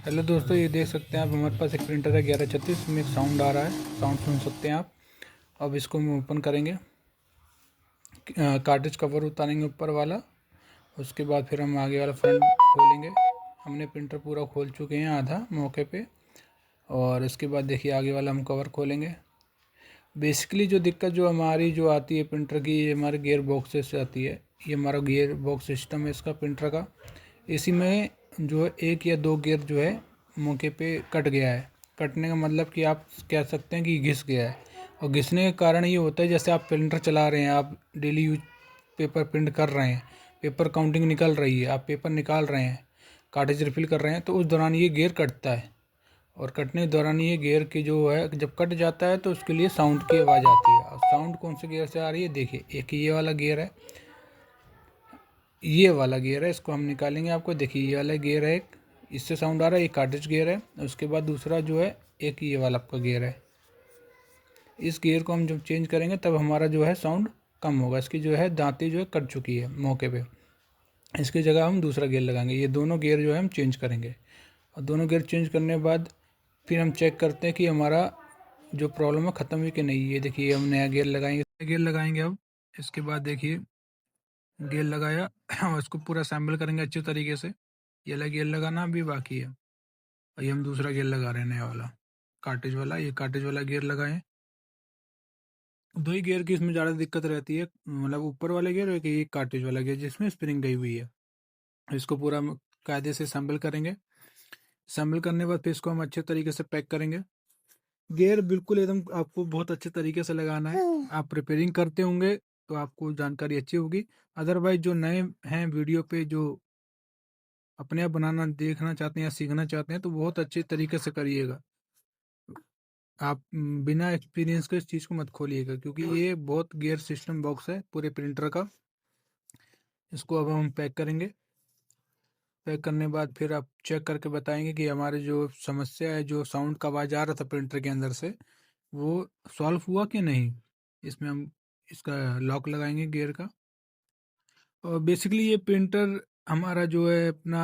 Hello दोस्तों, ये देख सकते हैं आप, हमारे पास एक प्रिंटर है 1136 में एक साउंड आ रहा है, साउंड सुन सकते हैं आप। अब इसको हम ओपन करेंगे, कार्ट्रिज कवर उतारेंगे ऊपर वाला। उसके बाद फिर हम आगे वाला फ्रंट खोलेंगे। हमने प्रिंटर पूरा खोल चुके हैं आधा मौके पे। और इसके बाद देखिए आगे वाला हम कवर खोलेंगे। बेसिकली जो दिक्कत जो हमारी जो आती है प्रिंटर की, ये हमारे गियर बॉक्स से आती है। ये हमारा गियर बॉक्स सिस्टम है इसका प्रिंटर का। इसी में जो है एक या दो गियर जो है मौके पे कट गया है। कटने का मतलब कि आप कह सकते हैं कि घिस गया है। और घिसने के कारण ये होता है, जैसे आप प्रिंटर चला रहे हैं, आप डेली यूज पेपर प्रिंट कर रहे हैं, पेपर काउंटिंग निकल रही है, आप पेपर निकाल रहे हैं, कार्ट्रिज रिफिल कर रहे हैं, तो उस दौरान ये गियर कटता है। और कटने के दौरान ये गियर की जो है, जब कट जाता है तो उसके लिए साउंड की आवाज़ आती है। और साउंड कौन से गियर से आ रही है, देखिए एक ये वाला गियर है, ये वाला गियर है, इसको हम निकालेंगे। आपको देखिए ये वाला गियर है एक, इससे साउंड आ रहा है, ये कार्ट्रिज गियर है। उसके बाद दूसरा जो है एक ये वाला आपका गियर है। इस गियर को हम जब चेंज करेंगे तब हमारा जो है साउंड कम होगा। इसकी जो है दांतें जो है कट चुकी है मौके पे, इसकी जगह हम दूसरा गियर लगाएंगे। ये दोनों गियर जो है हम चेंज करेंगे। और दोनों गियर चेंज करने के बाद फिर हम चेक करते हैं कि हमारा जो प्रॉब्लम है ख़त्म हुई कि नहीं। ये देखिए हम नया गियर लगाएंगे, अब इसके बाद देखिए गियर लगाया और इसको पूरा असेंबल करेंगे अच्छे तरीके से। ये वाला गियर लगाना अभी बाकी है। और ये हम दूसरा गियर लगा रहे हैं नया वाला, कार्ट्रिज वाला। ये कार्ट्रिज वाला गियर लगाएं। दो ही गियर की इसमें ज़्यादा दिक्कत रहती है, मतलब ऊपर वाले गियर और एक कार्ट्रिज वाला गियर जिसमें स्प्रिंग गई हुई है। इसको पूरा हम कायदे से असेंबल करेंगे। असेंबल करने के बाद फिर इसको हम अच्छे तरीके से पैक करेंगे। गियर बिल्कुल एकदम आपको बहुत अच्छे तरीके से लगाना है। आप रिपेयरिंग करते होंगे तो आपको जानकारी अच्छी होगी। अदरवाइज जो नए हैं वीडियो पे, जो अपने आप बनाना देखना चाहते हैं या सीखना चाहते हैं, तो बहुत अच्छे तरीके से करिएगा। आप बिना एक्सपीरियंस के इस चीज़ को मत खोलिएगा, क्योंकि ये बहुत गियर सिस्टम बॉक्स है पूरे प्रिंटर का। इसको अब हम पैक करेंगे। पैक करने के बाद फिर आप चेक करके बताएंगे कि हमारे जो समस्या है, जो साउंड का आवाज़ आ रहा था प्रिंटर के अंदर से, वो सॉल्व हुआ कि नहीं। इसमें हम इसका लॉक लगाएंगे गियर का। और बेसिकली ये प्रिंटर हमारा जो है अपना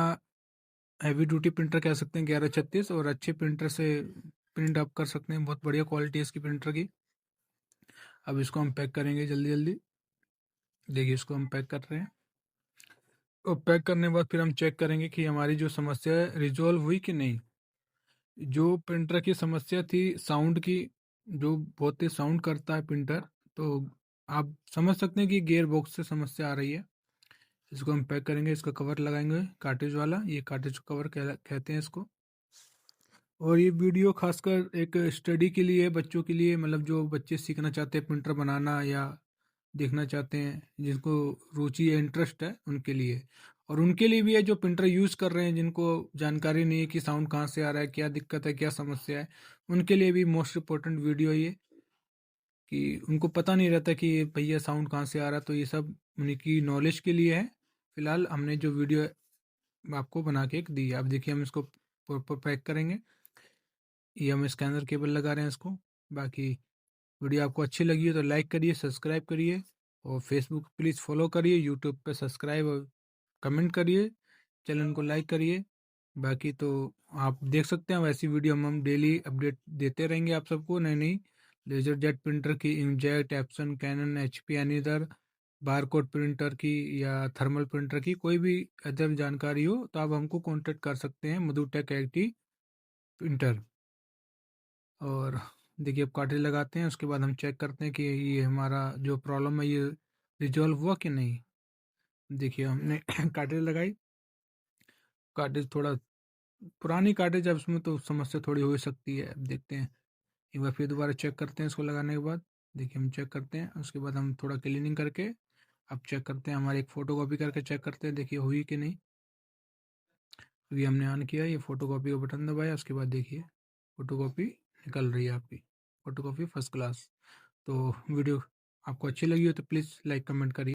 हैवी ड्यूटी प्रिंटर कह सकते हैं 1136। और अच्छे प्रिंटर से प्रिंट आप कर सकते हैं, बहुत बढ़िया क्वालिटी है इसकी प्रिंटर की। अब इसको हम पैक करेंगे जल्दी जल्दी। देखिए इसको हम पैक कर रहे हैं। और पैक करने के बाद फिर हम चेक करेंगे कि हमारी जो समस्या है रिजॉल्व हुई कि नहीं। जो प्रिंटर की समस्या थी साउंड की, जो बहुत ही साउंड करता है प्रिंटर, तो आप समझ सकते हैं कि गियर बॉक्स से समस्या आ रही है। इसको हम पैक करेंगे, इसका कवर लगाएंगे कार्ट्रिज वाला, ये कार्ट्रिज कवर कहते हैं इसको। और ये वीडियो खासकर एक स्टडी के लिए, बच्चों के लिए, मतलब जो बच्चे सीखना चाहते हैं प्रिंटर बनाना या देखना चाहते हैं, जिनको रुचि है, इंटरेस्ट है, उनके लिए। और उनके लिए भी है जो प्रिंटर यूज़ कर रहे हैं, जिनको जानकारी नहीं है कि साउंड कहाँ से आ रहा है, क्या दिक्कत है, क्या समस्या है। उनके लिए भी मोस्ट इम्पोर्टेंट वीडियो है ये, कि उनको पता नहीं रहता कि भैया साउंड कहाँ से आ रहा है। तो ये सब उनकी नॉलेज के लिए है। फिलहाल हमने जो वीडियो आपको बना के एक दी है। अब देखिए हम इसको प्रॉपर पैक करेंगे। ये हम स्कैनर केबल लगा रहे हैं इसको। बाकी वीडियो आपको अच्छी लगी हो तो लाइक करिए, सब्सक्राइब करिए। और फेसबुक प्लीज़ फॉलो करिए, यूट्यूब पे सब्सक्राइब और कमेंट करिए, चैनल को लाइक करिए। बाकी तो आप देख सकते हैं वैसी वीडियो हम डेली अपडेट देते रहेंगे आप सबको। नई नई लेजर जेट प्रिंटर की, inkjet, Epson, Canon, HP, another, barcode printer की या थर्मल प्रिंटर की कोई भी अदर जानकारी हो तो आप हमको कांटेक्ट कर सकते हैं, मधु टेक IT प्रिंटर। और देखिए अब कार्ट्रिज लगाते हैं, उसके बाद हम चेक करते हैं कि ये हमारा जो प्रॉब्लम है ये रिजॉल्व हुआ कि नहीं। देखिए हमने कार्ट्रिज लगाई। कार्ट्रिज थोड़ा पुरानी कार्ट्रिज है, उसमें तो समस्या थोड़ी हो सकती है। अब देखते हैं, एक बार फिर दोबारा चेक करते हैं इसको लगाने के बाद। देखिए हम चेक करते हैं, उसके बाद हम थोड़ा क्लीनिंग करके अब चेक करते हैं, हमारी एक फ़ोटो कॉपी करके चेक करते हैं देखिए हुई कि नहीं। अभी हमने ऑन किया, ये फ़ोटो कॉपी का बटन दबाया, उसके बाद देखिए फ़ोटो कॉपी निकल रही है आपकी, फ़ोटो कॉपी फर्स्ट क्लास। तो वीडियो आपको अच्छी लगी हो तो प्लीज़ लाइक कमेंट करिए।